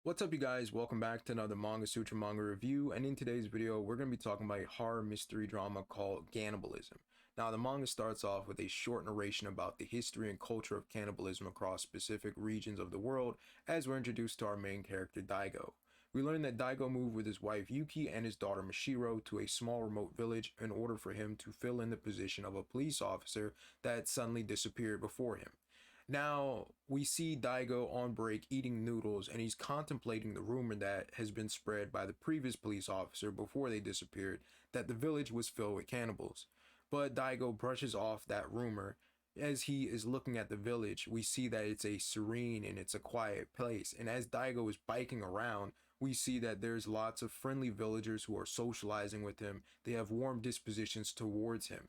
What's up, you guys? Welcome back to another Manga Sutra Manga review, and in today's video we're going to be talking about a horror mystery drama called Gannibalism. Now, the manga starts off with a short narration about the history and culture of cannibalism across specific regions of the world as we're introduced to our main character Daigo. We learn that Daigo moved with his wife Yuki and his daughter Mashiro to a small remote village in order for him to fill in the position of a police officer that suddenly disappeared before him. Now, we see Daigo on break eating noodles, and he's contemplating the rumor that has been spread by the previous police officer before they disappeared that the village was filled with cannibals. But Daigo brushes off that rumor. As he is looking at the village, we see that it's a serene and it's a quiet place. And as Daigo is biking around, we see that there's lots of friendly villagers who are socializing with him. They have warm dispositions towards him.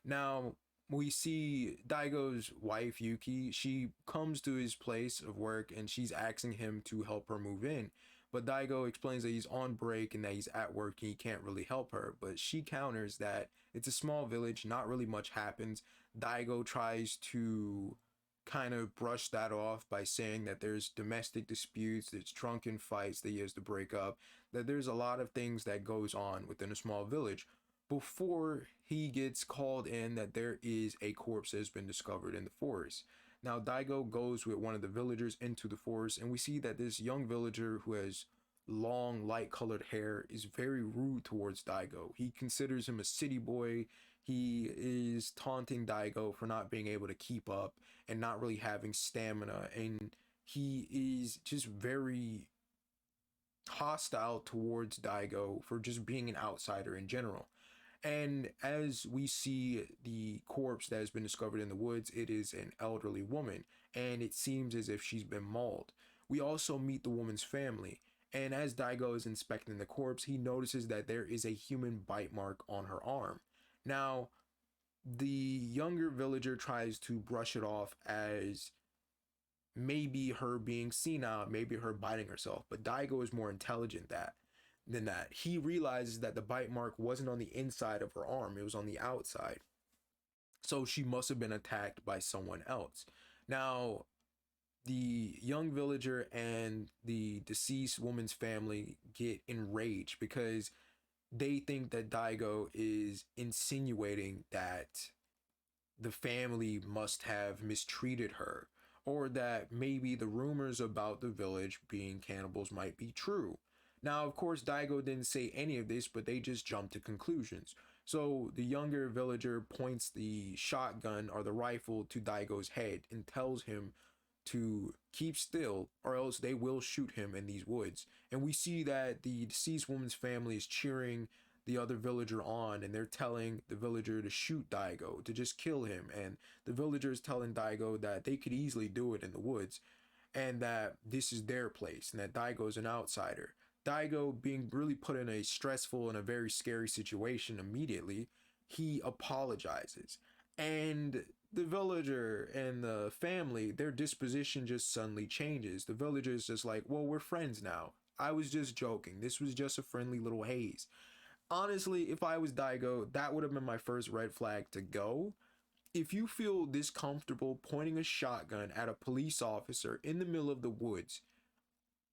Now, we see Daigo's wife Yuki. She comes to his place of work and she's asking him to help her move in. But Daigo explains that he's on break and that he's at work and he can't really help her. But she counters that it's a small village, not really much happens. Daigo tries to kind of brush that off by saying that there's domestic disputes, there's drunken fights that he has to break up, that there's a lot of things that goes on within a small village before he gets called in that there is a corpse that has been discovered in the forest. Now, Daigo goes with one of the villagers into the forest, and we see that this young villager who has long, light colored hair is very rude towards Daigo. He considers him a city boy. He is taunting Daigo for not being able to keep up and not really having stamina, and he is just very hostile towards Daigo for just being an outsider in general. And as we see the corpse that has been discovered in the woods, it is an elderly woman, and it seems as if she's been mauled. We also meet the woman's family, and as Daigo is inspecting the corpse, he notices that there is a human bite mark on her arm. Now, the younger villager tries to brush it off as maybe her being senile, maybe her biting herself, but Daigo is more intelligent than that. He realizes that the bite mark wasn't on the inside of her arm, it was on the outside. So she must have been attacked by someone else. Now, the young villager and the deceased woman's family get enraged because they think that Daigo is insinuating that the family must have mistreated her, or that maybe the rumors about the village being cannibals might be true. Now, of course, Daigo didn't say any of this, but they just jumped to conclusions. So the younger villager points the shotgun or the rifle to Daigo's head and tells him to keep still or else they will shoot him in these woods. And we see that the deceased woman's family is cheering the other villager on, and they're telling the villager to shoot Daigo, to just kill him. And the villager is telling Daigo that they could easily do it in the woods and that this is their place and that Daigo is an outsider. Daigo, being really put in a stressful and a very scary situation immediately, he apologizes. And the villager and the family, their disposition just suddenly changes. The villager is just like, well, we're friends now. I was just joking. This was just a friendly little haze. Honestly, if I was Daigo, that would have been my first red flag to go. If you feel this comfortable pointing a shotgun at a police officer in the middle of the woods,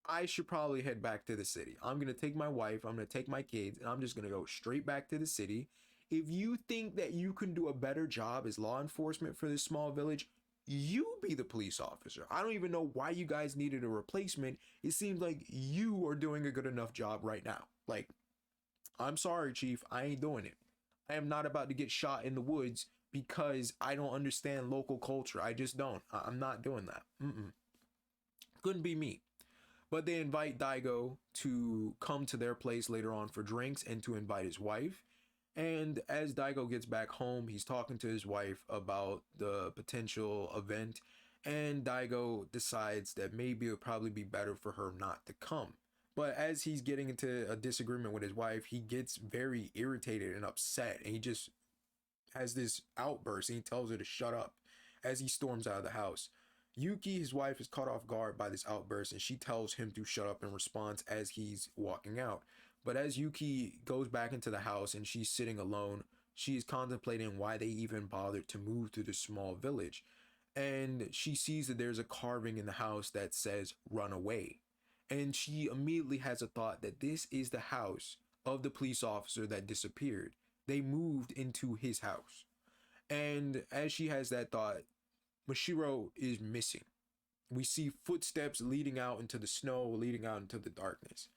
I should probably head back to the city. I'm going to take my wife, I'm going to take my kids, and I'm just going to go straight back to the city. If you think that you can do a better job as law enforcement for this small village, you be the police officer. I don't even know why you guys needed a replacement. It seems like you are doing a good enough job right now. Like, I'm sorry, Chief, I ain't doing it. I am not about to get shot in the woods because I don't understand local culture. I just don't. I'm not doing that. Couldn't be me. But they invite Daigo to come to their place later on for drinks and to invite his wife. And as Daigo gets back home, he's talking to his wife about the potential event. And Daigo decides that maybe it would probably be better for her not to come. But as he's getting into a disagreement with his wife, he gets very irritated and upset. And he just has this outburst and he tells her to shut up as he storms out of the house. Yuki, his wife, is caught off guard by this outburst and she tells him to shut up in response as he's walking out. But as Yuki goes back into the house and she's sitting alone, she is contemplating why they even bothered to move to this small village. And she sees that there's a carving in the house that says "run away." and she immediately has a thought that this is the house of the police officer that disappeared. They moved into his house. And as she has that thought, Mashiro is missing. We see footsteps leading out into the snow, leading out into the darkness.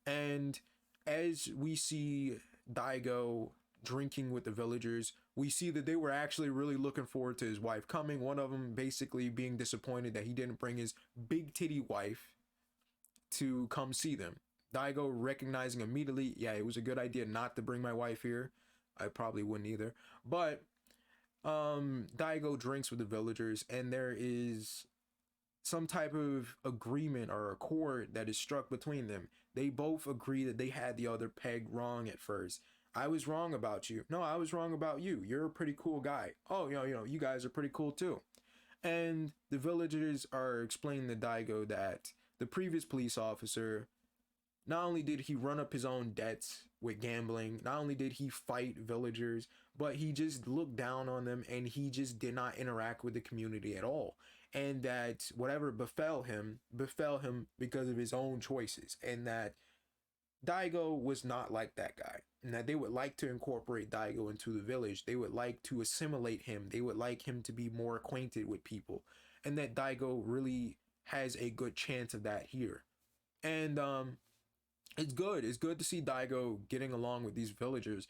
And as we see Daigo drinking with the villagers, we see that they were actually really looking forward to his wife coming. One of them basically being disappointed that he didn't bring his big titty wife to come see them. Daigo recognizing immediately, yeah, it was a good idea not to bring my wife here. I probably wouldn't either. But Daigo drinks with the villagers, and there is some type of agreement or accord that is struck between them. They both agree that they had the other peg wrong at first. I was wrong about you. No, I was wrong about you. You're a pretty cool guy. Oh, you guys are pretty cool too. And the villagers are explaining to Daigo that the previous police officer, not only did he run up his own debts with gambling, not only did he fight villagers, but he just looked down on them and he just did not interact with the community at all. And that whatever befell him because of his own choices. And that Daigo was not like that guy. And that they would like to incorporate Daigo into the village. They would like to assimilate him. They would like him to be more acquainted with people. And that Daigo really has a good chance of that here. And it's good. It's good to see Daigo getting along with these villagers.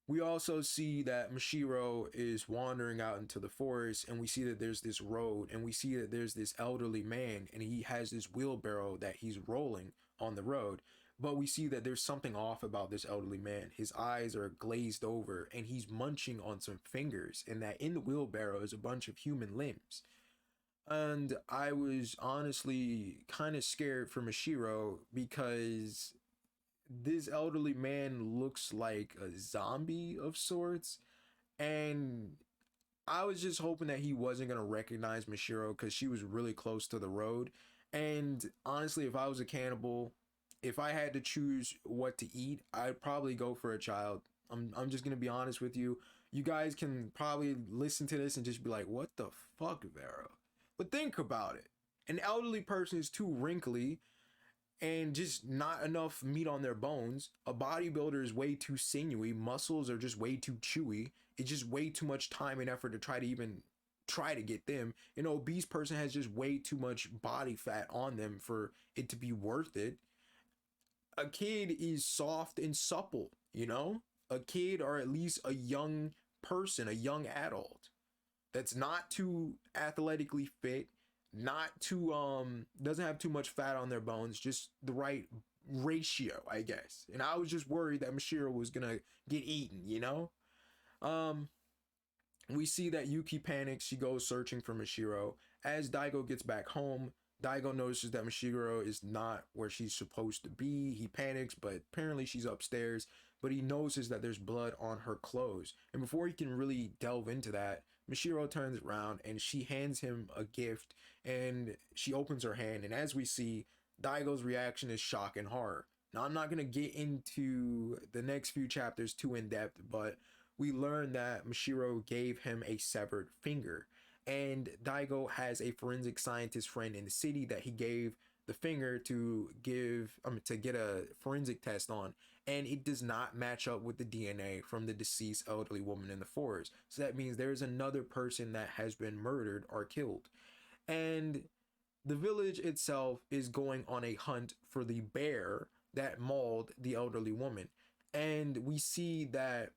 We also see that Mashiro is wandering out into the forest, and we see that there's this road, and we see that there's this elderly man, and he has this wheelbarrow that he's rolling on the road. But we see that there's something off about this elderly man. His eyes are glazed over, and he's munching on some fingers, and that in the wheelbarrow is a bunch of human limbs. And I was honestly kind of scared for Mashiro because this elderly man looks like a zombie of sorts. And I was just hoping that he wasn't going to recognize Mashiro because she was really close to the road. And honestly, if I was a cannibal, if I had to choose what to eat, I'd probably go for a child. I'm just going to be honest with you. You guys can probably listen to this and just be like, what the fuck, Vaero? But think about it. An elderly person is too wrinkly and just not enough meat on their bones. A bodybuilder is way too sinewy. Muscles are just way too chewy. It's just way too much time and effort to try to get them. An obese person has just way too much body fat on them for it to be worth it. A kid is soft and supple, A kid, or at least a young person, a young adult that's not too athletically fit, not too doesn't have too much fat on their bones, just the right ratio, I guess. And I was just worried that Mashiro was gonna get eaten, We see that Yuki panics. She goes searching for Mashiro. As Daigo gets back home, Daigo notices that Mashiro is not where she's supposed to be. He panics, but apparently she's upstairs. But he notices that there's blood on her clothes. And before he can really delve into that, Mashiro turns around and she hands him a gift, and she opens her hand. And as we see, Daigo's reaction is shock and horror. Now, I'm not going to get into the next few chapters too in depth, but we learn that Mashiro gave him a severed finger. And Daigo has a forensic scientist friend in the city that he gave the finger to get a forensic test on, and it does not match up with the DNA from the deceased elderly woman in the forest. So that means there's another person that has been murdered or killed. And the village itself is going on a hunt for the bear that mauled the elderly woman. And we see that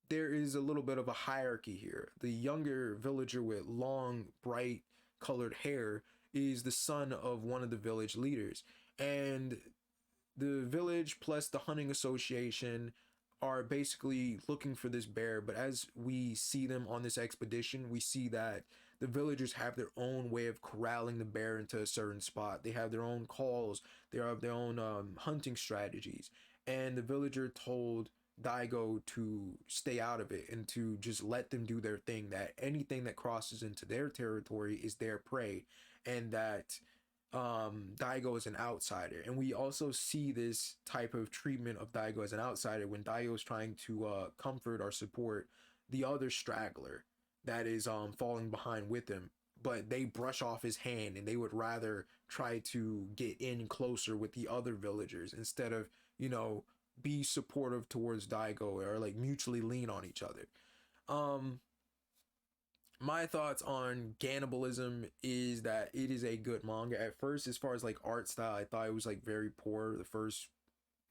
there is a little bit of a hierarchy here. The younger villager with long, bright colored hair is the son of one of the village leaders. And the village plus the hunting association are basically looking for this bear. But as we see them on this expedition, we see that the villagers have their own way of corralling the bear into a certain spot. They have their own calls. They have their own hunting strategies. And the villager told Daigo to stay out of it and to just let them do their thing, that anything that crosses into their territory is their prey, and that Daigo is an outsider. And we also see this type of treatment of Daigo as an outsider when Daigo is trying to comfort or support the other straggler that is falling behind with him. but they brush off his hand and they would rather try to get in closer with the other villagers instead of, you know, be supportive towards Daigo or like mutually lean on each other. Um, my thoughts on Gannibalism is that it is a good manga. At first, as far as like art style, I thought it was like very poor. The first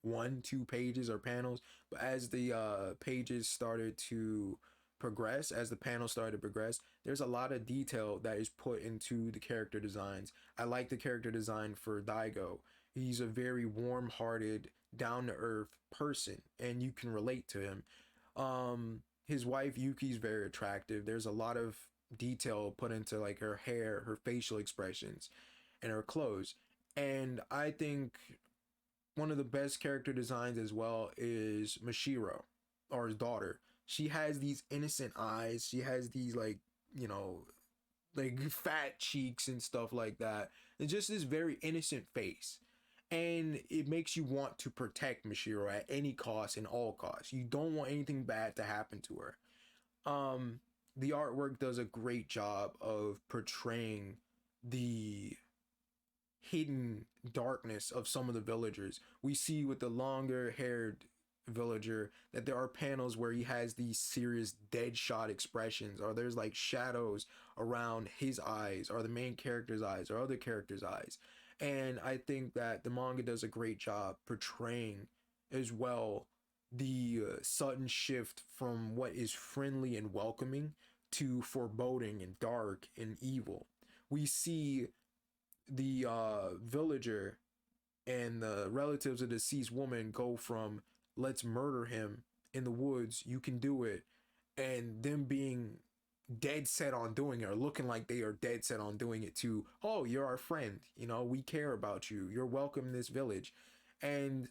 1-2 pages or panels, but as the pages started to progress, as the panels started to progress, there's a lot of detail that is put into the character designs. I like the character design for Daigo. He's a very warm-hearted, down-to-earth person, and you can relate to him. His wife Yuki's very attractive. There's a lot of detail put into like her hair, her facial expressions, and her clothes. And I think one of the best character designs as well is Mashiro, or his daughter. She has these innocent eyes. She has these like, you know, like fat cheeks and stuff like that. And just this very innocent face. And it makes you want to protect Mashiro at any cost and all costs. You don't want anything bad to happen to her. The artwork does a great job of portraying the hidden darkness of some of the villagers. We see with the longer haired villager that there are panels where he has these serious dead shot expressions, or there's like shadows around his eyes or the main character's eyes or other characters' eyes. And I think that the manga does a great job portraying as well the sudden shift from what is friendly and welcoming to foreboding and dark and evil. We see the villager and the relatives of the deceased woman go from let's murder him in the woods, you can do it, and them being dead set on doing it, or looking like they are dead set on doing it, to, oh, you're our friend, you know, we care about you, you're welcome in this village. And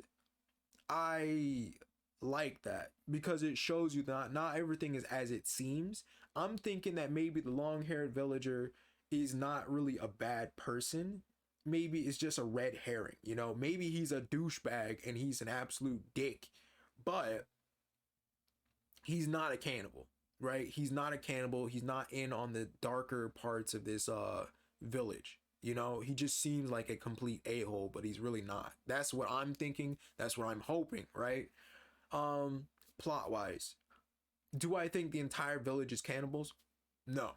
I like that because it shows you that not everything is as it seems. I'm thinking that maybe the long-haired villager is not really a bad person. Maybe it's just a red herring, you know? Maybe he's a douchebag and he's an absolute dick, but he's not a cannibal, right? He's not a cannibal. He's not in on the darker parts of this village. You know, he just seems like a complete a-hole, but he's really not. That's what I'm thinking. That's what I'm hoping, right? Plot wise, do I think the entire village is cannibals? No,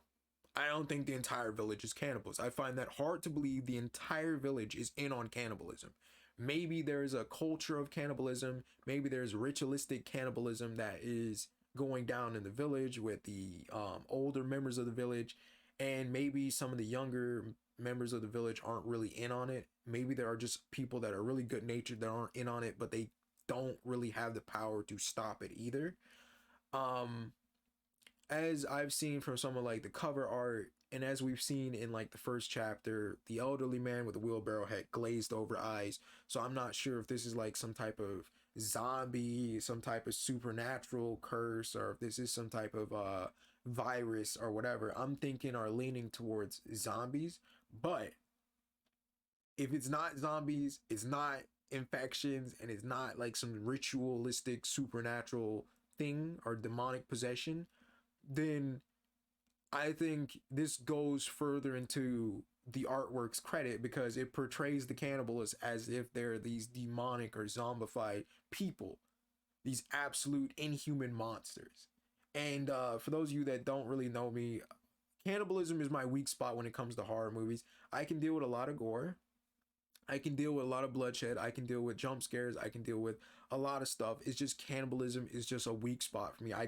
I don't think the entire village is cannibals. I find that hard to believe the entire village is in on cannibalism. Maybe there's a culture of cannibalism. Maybe there's ritualistic cannibalism that is going down in the village with the older members of the village. And maybe some of the younger members of the village aren't really in on it. Maybe there are just people that are really good natured that aren't in on it, but they don't really have the power to stop it either. As I've seen from some of like the cover art, and as we've seen in like the first chapter, the elderly man with the wheelbarrow had glazed over eyes. So I'm not sure if this is like some type of zombie, some type of supernatural curse, or if this is some type of virus or whatever. I'm thinking are leaning towards zombies, but if it's not zombies, it's not infections, and it's not like some ritualistic supernatural thing or demonic possession, then I think this goes further into the artwork's credit because it portrays the cannibals as if they're these demonic or zombified people, these absolute inhuman monsters. And for those of you that don't really know me, cannibalism is my weak spot when it comes to horror movies. I can deal with a lot of gore. I can deal with a lot of bloodshed. I can deal with jump scares. I can deal with a lot of stuff. It's just cannibalism is just a weak spot for me. I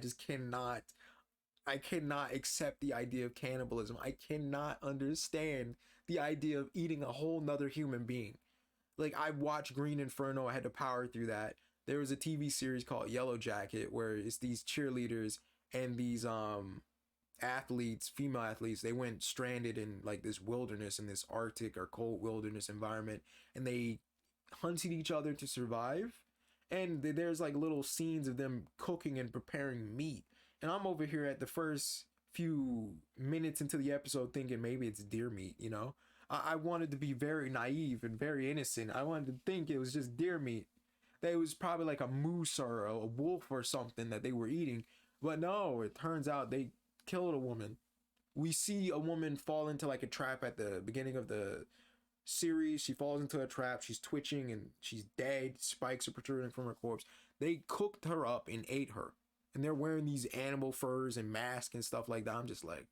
cannot accept the idea of cannibalism. I cannot understand the idea of eating a whole nother human being. Like, I watched Green Inferno. I had to power through that. There was a TV series called Yellow Jacket where it's these cheerleaders and these athletes, female athletes, they went stranded in like this wilderness, in this Arctic or cold wilderness environment, and they hunted each other to survive. And there's like little scenes of them cooking and preparing meat. And I'm over here at the first few minutes into the episode thinking maybe it's deer meat, you know? I wanted to be very naive and very innocent. I wanted to think it was just deer meat. That it was probably like a moose or a wolf or something that they were eating. But no, it turns out they killed a woman. We see a woman fall into like a trap at the beginning of the series. She falls into a trap, she's twitching and she's dead, spikes are protruding from her corpse. They cooked her up and ate her, and they're wearing these animal furs and masks and stuff like that. I'm just like,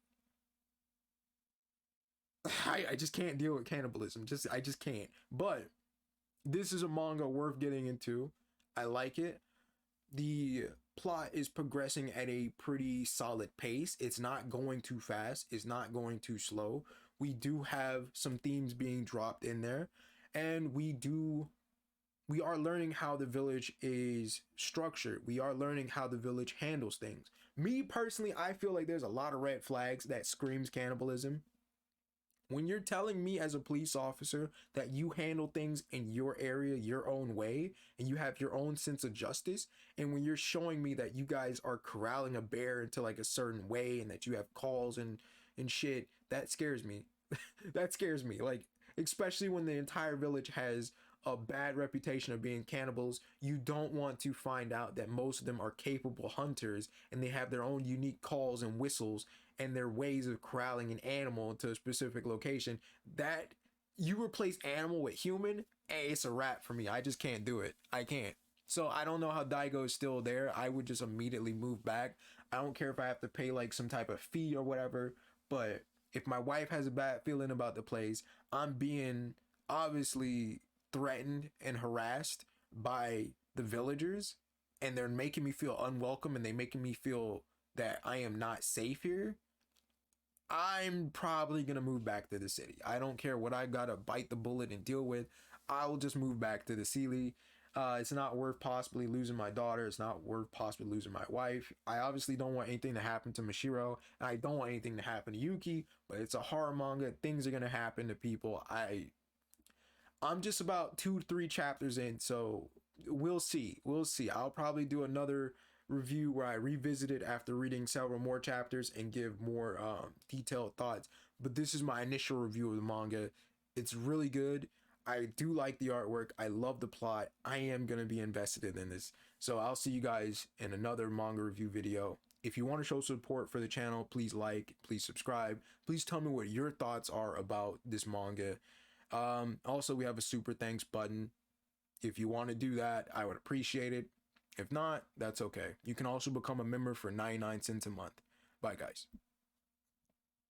I just can't deal with cannibalism. I just can't. But this is a manga worth getting into. I like it. The plot is progressing at a pretty solid pace. It's not going too fast, it's not going too slow. We do have some themes being dropped in there, and we are learning how the village is structured. We are learning how the village handles things. Me personally, I feel like there's a lot of red flags that screams cannibalism. When you're telling me as a police officer that you handle things in your area your own way and you have your own sense of justice, and when you're showing me that you guys are corralling a bear into like a certain way and that you have calls and shit, that scares me. That scares me. Like, especially when the entire village has a bad reputation of being cannibals, you don't want to find out that most of them are capable hunters and they have their own unique calls and whistles and their ways of corralling an animal into a specific location. That you replace animal with human, hey, it's a wrap for me. I just can't do it. I can't. So I don't know how Daigo is still there. I would just immediately move back. I don't care if I have to pay like some type of fee or whatever, but if my wife has a bad feeling about the place, I'm being obviously threatened and harassed by the villagers, and they're making me feel unwelcome and they making me feel that I am not safe here. I'm probably gonna move back to the city. I don't care what I gotta bite the bullet and deal with. I will just move back to the city. It's not worth possibly losing my daughter. It's not worth possibly losing my wife. I obviously don't want anything to happen to Mashiro. And I don't want anything to happen to Yuki. But it's a horror manga. Things are gonna happen to people. I'm just about 2-3 chapters in, so we'll see. We'll see. I'll probably do another review where I revisit it after reading several more chapters and give more detailed thoughts. But this is my initial review of the manga. It's really good. I do like the artwork. I love the plot. I am going to be invested in this. So I'll see you guys in another manga review video. If you want to show support for the channel, please like, please subscribe. Please tell me what your thoughts are about this manga. Also, we have a super thanks button. If you want to do that, I would appreciate it. If not, that's okay. You can also become a member for 99 cents a month. Bye, guys.